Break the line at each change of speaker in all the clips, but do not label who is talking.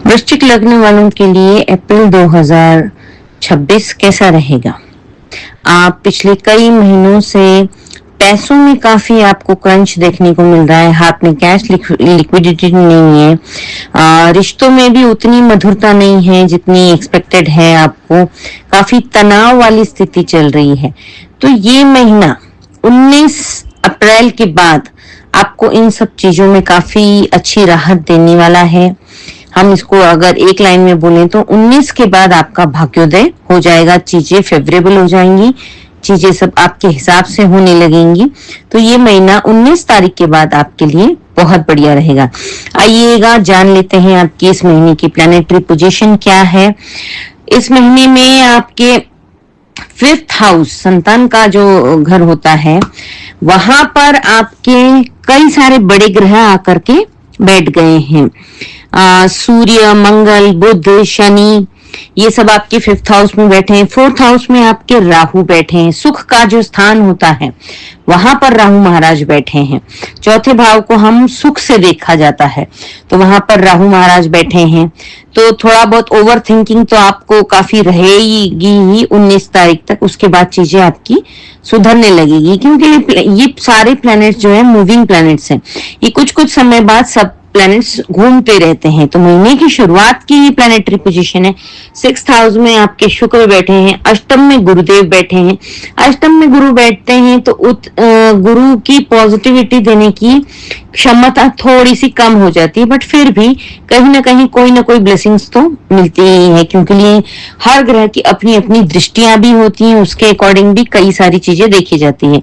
वृश्चिक लग्न वालों के लिए अप्रैल 2026 कैसा रहेगा? आप पिछले कई महीनों से पैसों में काफी आपको क्रंच देखने को मिल रहा है। हाथ में कैश लिक्विडिटी नहीं है। रिश्तों में भी उतनी मधुरता नहीं है जितनी एक्सपेक्टेड है। आपको काफी तनाव वाली स्थिति चल रही है। तो ये महीना 19 अप्रैल के बाद आपको इन सब चीजों में काफी अच्छी राहत देने वाला है। हम इसको अगर एक लाइन में बोलें तो 19 के बाद आपका भाग्योदय हो जाएगा, चीजें फेवरेबल हो जाएंगी, चीजें सब आपके हिसाब से होने लगेंगी। तो ये महीना 19 तारीख के बाद आपके लिए बहुत बढ़िया रहेगा। आइएगा जान लेते हैं आपकी इस महीने की प्लैनेटरी पोजीशन क्या है। इस महीने में आपके 5th हाउस, संतान का जो घर होता है, वहां पर आपके कई सारे बड़े ग्रह आकर के बैठ गए हैं। सूर्य, मंगल, बुध, शनि, ये सब आपके 5th हाउस में बैठे हैं। 4th हाउस में आपके राहु बैठे हैं। सुख का जो स्थान होता है वहां पर राहु महाराज बैठे हैं। चौथे भाव को हम सुख से देखा जाता है, तो वहां पर राहु महाराज बैठे हैं। तो थोड़ा बहुत ओवर थिंकिंग तो आपको काफी रहेगी ही 19 तारीख तक। उसके बाद चीजें आपकी सुधरने लगेगी, क्योंकि ये सारे प्लैनेट्स जो है मूविंग प्लैनेट्स हैं। ये कुछ कुछ समय बाद सब प्लैनेट्स घूमते रहते हैं। तो महीने की शुरुआत की ये प्लैनेटरी पोजीशन है। 6th हाउस में आपके शुक्र बैठे हैं, अष्टम में गुरुदेव बैठे हैं। अष्टम में गुरु बैठते हैं तो गुरु की पॉजिटिविटी देने की क्षमता थोड़ी सी कम हो जाती है, बट फिर भी कहीं ना कहीं कोई ना कोई ब्लेसिंग्स तो मिलती ही है, क्योंकि लिए हर ग्रह की अपनी अपनी दृष्टियां भी होती हैं, उसके अकॉर्डिंग भी कई सारी चीजें देखी जाती हैं।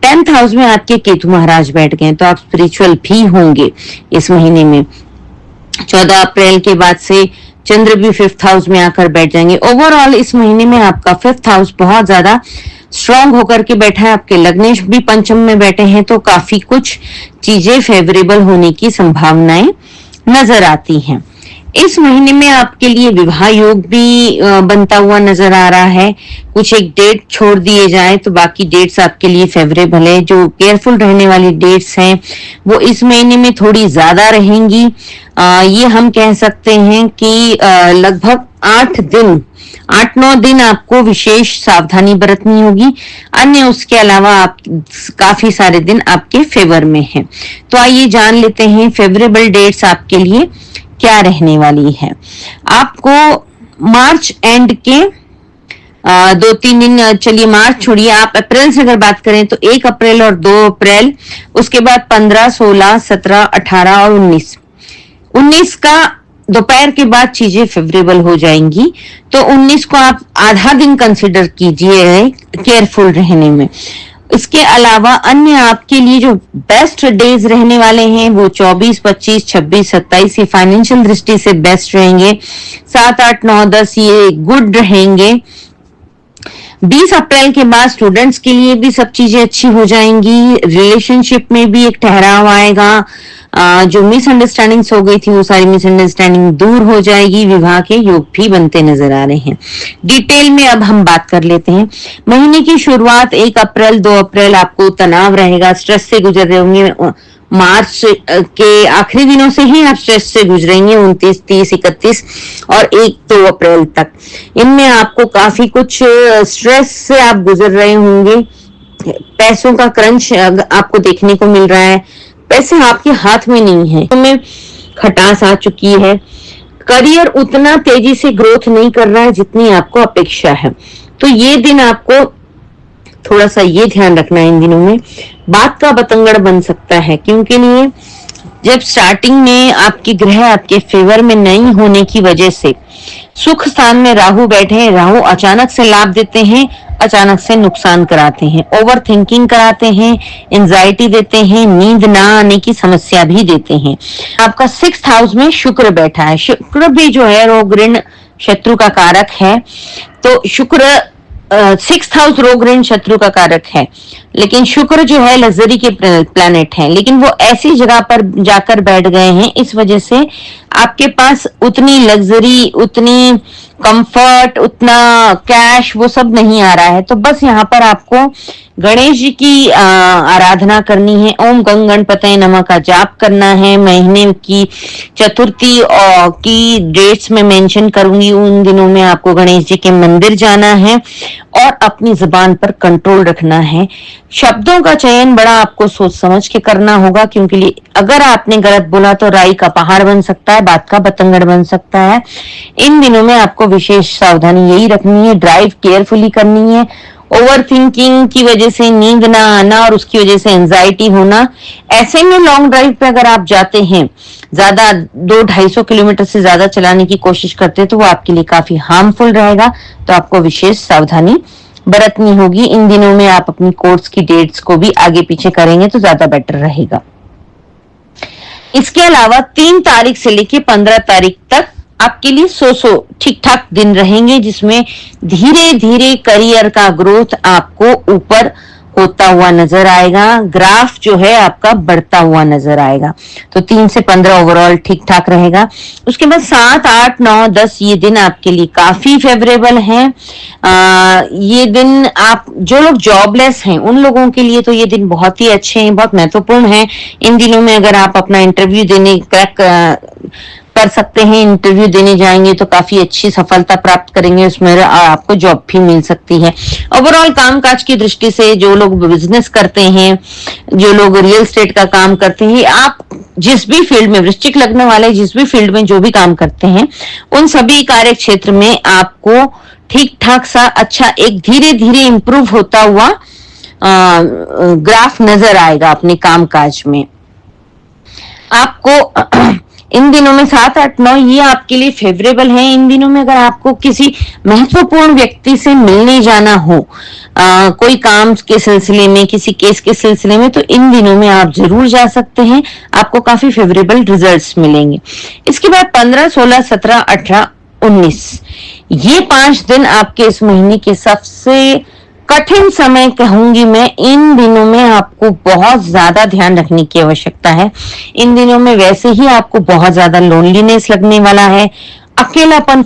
10th हाउस में आपके केतु महाराज बैठ गए, तो आप स्पिरिचुअल भी होंगे इस महीने में। 14 अप्रैल के बाद से चंद्र भी 5th हाउस में आकर बैठ जाएंगे। ओवरऑल इस महीने में आपका 5th हाउस बहुत ज्यादा स्ट्रॉन्ग होकर के बैठा है। आपके लग्नेश भी पंचम में बैठे हैं, तो काफी कुछ चीजें फेवरेबल होने की संभावनाएं नजर आती हैं। इस महीने में आपके लिए विवाह योग भी बनता हुआ नजर आ रहा है। कुछ एक डेट छोड़ दिए जाए तो बाकी डेट्स आपके लिए फेवरेबल है। जो केयरफुल रहने वाली डेट्स हैं वो इस महीने में थोड़ी ज्यादा रहेंगी। ये हम कह सकते हैं कि लगभग 8-9 दिन आपको विशेष सावधानी बरतनी होगी। अन्य उसके अलावा आप काफी सारे दिन आपके फेवर में हैं। तो आइए जान लेते हैं फेवरेबल डेट्स आपके लिए क्या रहने वाली है। आपको मार्च एंड के 2-3 दिन, चलिए मार्च छोड़िए, आप अप्रैल से अगर बात करें तो 1 अप्रैल और 2 अप्रैल, उसके बाद 15, 16, 17, 18 और 19 का दोपहर के बाद चीजें फेवरेबल हो जाएंगी। तो 19 को आप आधा दिन कंसिडर कीजिए केयरफुल रहने में। इसके अलावा अन्य आपके लिए जो बेस्ट डेज रहने वाले हैं वो 24, 25, 26, 27 ये फाइनेंशियल दृष्टि से बेस्ट रहेंगे। 7, 8, 9, 10 ये गुड रहेंगे। 20 अप्रैल के बाद स्टूडेंट्स के लिए भी सब चीजें अच्छी हो जाएंगी। रिलेशनशिप में भी एक ठहराव आएगा। जो मिसअंडरस्टैंडिंग्स हो गई थी वो सारी मिसअंडरस्टैंडिंग दूर हो जाएगी। विवाह के योग भी बनते नजर आ रहे हैं। डिटेल में अब हम बात कर लेते हैं। महीने की शुरुआत 1 अप्रैल 2 अप्रैल आपको तनाव रहेगा, स्ट्रेस से गुजर रहे होंगे। मार्च के आखिरी दिनों से ही आप स्ट्रेस से गुजरेंगे, 29, 30, 31 और 1-2 अप्रैल तक। इनमें आपको काफी कुछ स्ट्रेस से आप गुजर रहे होंगे। पैसों का क्रंच आपको देखने को मिल रहा है। पैसे आपके हाथ में नहीं है, तुम्हें खटास आ चुकी है। करियर उतना तेजी से ग्रोथ नहीं कर रहा है जितनी आपको अपेक्षा है। तो ये दिन आपको थोड़ा सा ये ध्यान रखना है, इन दिनों में बात का बतंगड़ बन सकता है, क्योंकि लिए जब स्टार्टिंग में आपके ग्रह आपके फेवर में नहीं होने की वजह से सुख स्थान में राहु बैठे हैं। राहु अचानक से लाभ देते हैं, अचानक से नुकसान कराते हैं, ओवर थिंकिंग कराते हैं, एंजाइटी देते हैं, नींद ना आने की समस्या भी देते हैं। आपका 6th हाउस में शुक्र बैठा है। शुक्र भी जो है रोग ऋण शत्रु का कारक है। तो शुक्र 6th हाउस रोग ऋण शत्रु का कारक है, लेकिन शुक्र जो है लग्जरी के प्लैनेट है, लेकिन वो ऐसी जगह पर जाकर बैठ गए हैं, इस वजह से आपके पास उतनी लग्जरी, उतनी कंफर्ट, उतना कैश वो सब नहीं आ रहा है, तो बस यहाँ पर आपको गणेश जी की आराधना करनी है। ओम गंग गणपतये नमः का जाप करना है। महीने की चतुर्थी और की डेट्स में मेंशन करूंगी, उन दिनों में आपको गणेश जी के मंदिर जाना है और अपनी जुबान पर कंट्रोल रखना है। शब्दों का चयन बड़ा आपको सोच समझ के करना होगा, क्योंकि अगर आपने गलत बोला तो राई का पहाड़ बन सकता है, बात का बतंगड़ बन सकता है। इन दिनों में आपको विशेष सावधानी यही रखनी है, ड्राइव केयरफुली करनी है। ओवर थिंकिंग की वजह से नींद ना आना और उसकी वजह से एंजाइटी होना, ऐसे में लॉन्ग ड्राइव पे अगर आप जाते हैं, ज्यादा 200-250 किलोमीटर से ज्यादा चलाने की कोशिश करते हैं, तो वो आपके लिए काफी हार्मफुल रहेगा। तो आपको विशेष सावधानी बरतनी होगी। इन दिनों में आप अपनी कोर्स की डेट्स को भी आगे पीछे करेंगे तो ज्यादा बेटर रहेगा। इसके अलावा 3 तारीख से लेके 15 तारीख तक आपके लिए ठीक ठाक दिन रहेंगे, जिसमें धीरे धीरे करियर का ग्रोथ आपको ऊपर होता हुआ नजर आएगा। ग्राफ जो है आपका बढ़ता हुआ नजर आएगा। तो 3 से 15 ओवरऑल ठीक ठाक रहेगा। उसके बाद 7, 8, 9, 10 ये दिन आपके लिए काफी फेवरेबल हैं। ये दिन आप जो लोग जॉबलेस हैं उन लोगों के लिए तो ये दिन बहुत ही अच्छे हैं, बहुत महत्वपूर्ण हैं। इन दिनों में अगर आप अपना इंटरव्यू देने क्रैक कर सकते हैं, इंटरव्यू देने जाएंगे तो काफी अच्छी सफलता प्राप्त करेंगे, उसमें आपको जॉब भी मिल सकती है। ओवरऑल कामकाज की दृष्टि से जो लोग बिजनेस करते हैं, जो लोग रियल एस्टेट का काम करते हैं, आप जिस भी फील्ड में, वृश्चिक लग्न वाले जिस भी फील्ड में जो भी काम करते हैं, उन सभी कार्य क्षेत्र में आपको ठीक ठाक सा अच्छा एक धीरे धीरे इंप्रूव होता हुआ ग्राफ नजर आएगा अपने कामकाज में। आपको इन दिनों में 7, 8, 9 ये आपके लिए फेवरेबल है। इन दिनों में अगर आपको किसी महत्वपूर्ण व्यक्ति से मिलने जाना हो, कोई काम के सिलसिले में, किसी केस के सिलसिले में, तो इन दिनों में आप जरूर जा सकते हैं, आपको काफी फेवरेबल रिजल्ट्स मिलेंगे। इसके बाद 15, 16, 17, 18, 19 ये 5 दिन आपके इस महीने के सबसे कठिन समय कहूंगी मैं। इन दिनों में आपको बहुत ज्यादा ध्यान रखने की आवश्यकता है। इन दिनों में वैसे ही आपको बहुत ज्यादा लोनलीनेस लगने वाला है, अकेलापन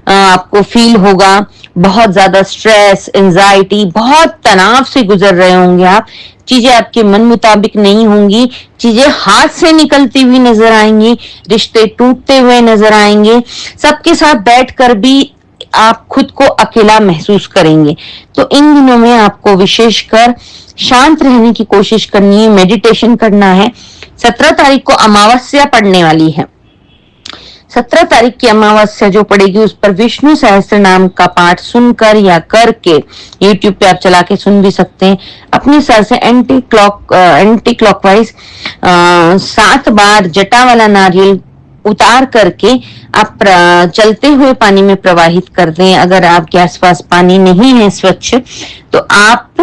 आपको फील होगा, बहुत ज्यादा स्ट्रेस, एंजाइटी, बहुत तनाव से गुजर रहे होंगे आप। चीजें आपके मन मुताबिक नहीं होंगी, चीजें हाथ से निकलती हुई नजर आएंगी, रिश्ते टूटते हुए नजर आएंगे, सबके साथ बैठकर भी आप खुद को अकेला महसूस करेंगे। तो इन दिनों में आपको विशेषकर शांत रहने की कोशिश करनी है, मेडिटेशन करना है। 17 तारीख को अमावस्या पड़ने वाली है। 17 तारीख की अमावस्या जो पड़ेगी उस पर विष्णु सहस्त्र नाम का पाठ सुनकर या करके, YouTube पे आप चला के सुन भी सकते हैं, अपनी सर से एंटी क्लॉकवाइज 7 बार जटा वाला नारियल उतार करके आप चलते हुए पानी में प्रवाहित कर दें। अगर आपके आसपास पानी नहीं है स्वच्छ, तो आप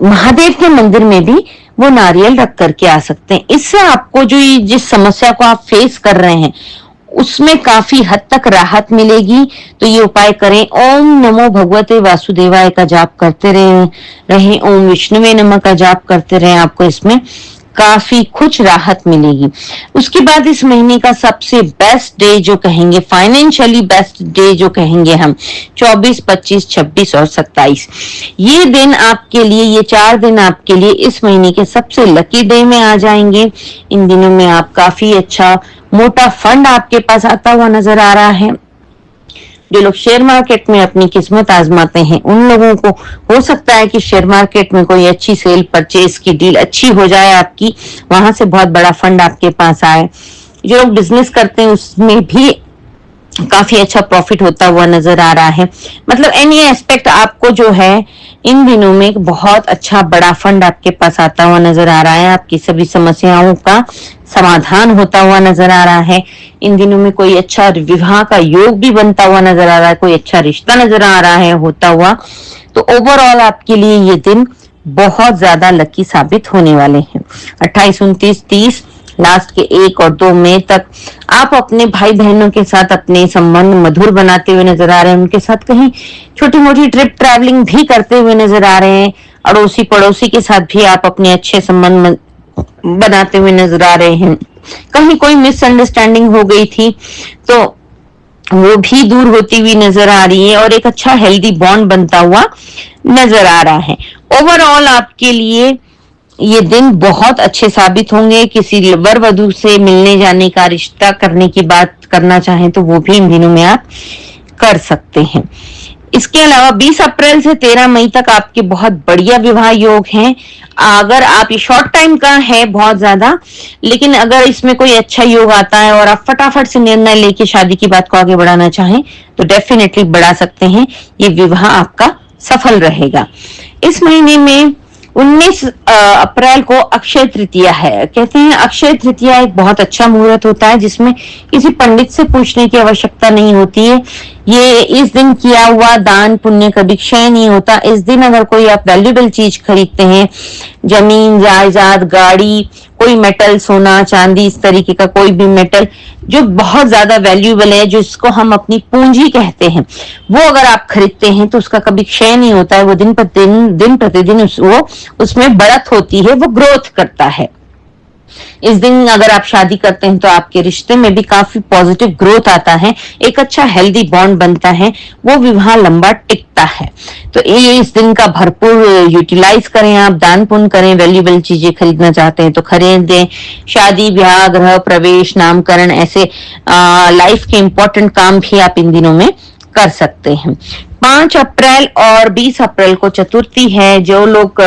महादेव के मंदिर में भी वो नारियल रख करके आ सकते हैं। इससे आपको जो जिस समस्या को आप फेस कर रहे हैं उसमें काफी हद तक राहत मिलेगी। तो ये उपाय करें। ओम नमो भगवते वासुदेवाय का जाप करते रहे, ओम विष्णुवे नमः का जाप करते रहे, आपको इसमें काफी कुछ राहत मिलेगी। उसके बाद इस महीने का सबसे बेस्ट डे जो कहेंगे, फाइनेंशियली बेस्ट डे जो कहेंगे हम, 24, 25, 26 और 27 ये दिन आपके लिए, ये 4 दिन आपके लिए इस महीने के सबसे लकी डे में आ जाएंगे। इन दिनों में आप काफी अच्छा मोटा फंड आपके पास आता हुआ नजर आ रहा है। जो लोग शेयर मार्केट में अपनी किस्मत आजमाते हैं उन लोगों को हो सकता है कि शेयर मार्केट में कोई अच्छी सेल परचेज की डील अच्छी हो जाए आपकी, वहां से बहुत बड़ा फंड आपके पास आए। जो लोग बिजनेस करते हैं उसमें भी काफी अच्छा प्रॉफिट होता हुआ नजर आ रहा है। मतलब एनी एस्पेक्ट आपको जो है इन दिनों में एक बहुत अच्छा बड़ा फंड आपके पास आता हुआ नजर आ रहा है। आपकी सभी समस्याओं का समाधान होता हुआ नजर आ रहा है। इन दिनों में कोई अच्छा विवाह का योग भी बनता हुआ नजर आ रहा है, कोई अच्छा रिश्ता नजर आ रहा है होता हुआ। तो ओवरऑल आपके लिए ये दिन बहुत ज्यादा लकी साबित होने वाले हैं। 28, 29, 30 लास्ट के 1 और 2 मई तक आप अपने भाई बहनों के साथ अपने संबंध मधुर बनाते हुए नजर आ रहे हैं। उनके साथ कहीं छोटी मोटी ट्रिप ट्रैवलिंग भी करते हुए नजर आ रहे हैं। अड़ोसी पड़ोसी के साथ भी आप अपने अच्छे संबंध बनाते हुए नजर आ रहे हैं। कहीं कोई मिसअंडरस्टैंडिंग हो गई थी तो वो भी दूर होती हुई नजर आ रही है और एक अच्छा हेल्दी बॉन्ड बनता हुआ नजर आ रहा है। ओवरऑल आपके लिए ये दिन बहुत अच्छे साबित होंगे। किसी वर वधू से मिलने जाने का, रिश्ता करने की बात करना चाहें तो वो भी इन दिनों में आप कर सकते हैं। इसके अलावा 20 अप्रैल से 13 मई तक आपके बहुत बढ़िया विवाह योग हैं। अगर आप ये शॉर्ट टाइम का है बहुत ज्यादा, लेकिन अगर इसमें कोई अच्छा योग आता है और आप फटाफट से निर्णय लेके शादी की बात को आगे बढ़ाना चाहें तो डेफिनेटली बढ़ा सकते हैं। ये विवाह आपका सफल रहेगा। इस महीने में 19 अप्रैल को अक्षय तृतीया है। कहते हैं अक्षय तृतीया एक बहुत अच्छा मुहूर्त होता है जिसमें किसी पंडित से पूछने की आवश्यकता नहीं होती है। ये इस दिन किया हुआ दान पुण्य कभी क्षय नहीं होता। इस दिन अगर कोई आप वैल्यूएबल चीज खरीदते हैं, जमीन जायदाद, गाड़ी, कोई मेटल, सोना चांदी, इस तरीके का कोई भी मेटल जो बहुत ज्यादा वैल्यूएबल है, जिसको हम अपनी पूंजी कहते हैं, वो अगर आप खरीदते हैं तो उसका कभी क्षय नहीं होता है। वो दिन प्रतिदिन वो उसमें बढ़त होती है, वो ग्रोथ करता है। इस दिन अगर आप शादी करते हैं तो आपके रिश्ते में भी काफी पॉजिटिव ग्रोथ आता है, एक अच्छा हेल्दी बॉन्ड बनता है, वो विवाह लंबा टिकता है। तो ये इस दिन का भरपूर यूटिलाइज करें, आप दान पुण्य करें, वैल्यूएबल चीजें खरीदना चाहते हैं तो खरीदें। शादी ब्याह गृह प्रवेश नामकरण ऐसे लाइफ के इंपॉर्टेंट काम भी आप इन दिनों में कर सकते हैं। 5 अप्रैल और 20 अप्रैल को चतुर्थी है। जो लोग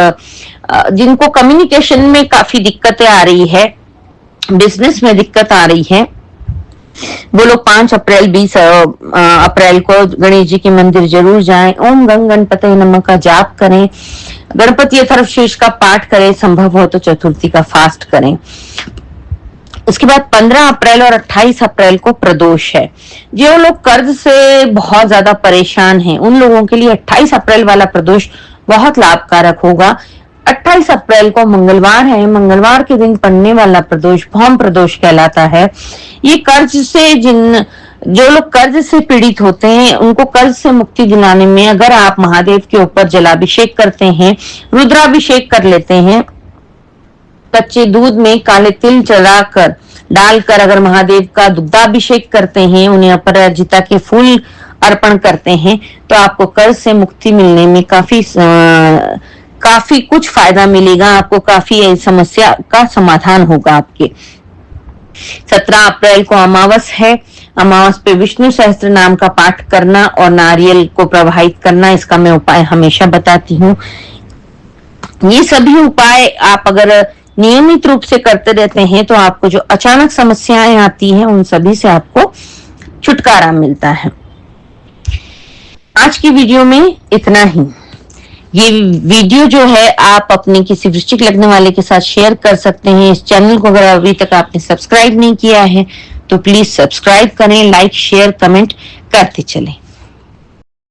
जिनको कम्युनिकेशन में काफी दिक्कतें आ रही है, बिजनेस में दिक्कत आ रही है, वो लोग 5 अप्रैल 20 अप्रैल को गणेश जी के मंदिर जरूर जाएं। ओम गंग गणपते नमः का जाप करें, गणपति अथर्वशीर्ष का पाठ करें, संभव हो तो चतुर्थी का फास्ट करें। उसके बाद 15 अप्रैल और 28 अप्रैल को प्रदोष है। जो लोग कर्ज से बहुत ज्यादा परेशान हैं उन लोगों के लिए 28 अप्रैल वाला प्रदोष बहुत लाभकारक होगा। 28 अप्रैल को मंगलवार है। मंगलवार के दिन पड़ने वाला प्रदोष भौम प्रदोष कहलाता है। ये कर्ज से जो लोग कर्ज से पीड़ित होते हैं उनको कर्ज से मुक्ति दिलाने में अगर आप महादेव के ऊपर जलाभिषेक करते हैं, रुद्राभिषेक कर लेते हैं, कच्चे दूध में काले तिल चढ़ाकर डालकर अगर महादेव का दुग्धाभिषेक करते हैं, उन्हें अपराजिता के फूल अर्पण करते हैं तो आपको कर्ज से मुक्ति मिलने में काफी कुछ फायदा मिलेगा। आपको काफी समस्या का समाधान होगा आपके। 17 अप्रैल को अमावस है। अमावस पे विष्णु सहस्त्र नाम का पाठ करना और नारियल को प्रवाहित करना, इसका मैं उपाय हमेशा बताती हूँ। ये सभी उपाय आप अगर नियमित रूप से करते रहते हैं तो आपको जो अचानक समस्याएं आती हैं उन सभी से आपको छुटकारा मिलता है। आज की वीडियो में इतना ही। ये वीडियो जो है आप अपने किसी वृश्चिक लग्न वाले के साथ शेयर कर सकते हैं। इस चैनल को अगर अभी तक आपने सब्सक्राइब नहीं किया है तो प्लीज सब्सक्राइब करें, लाइक शेयर कमेंट करते चलें।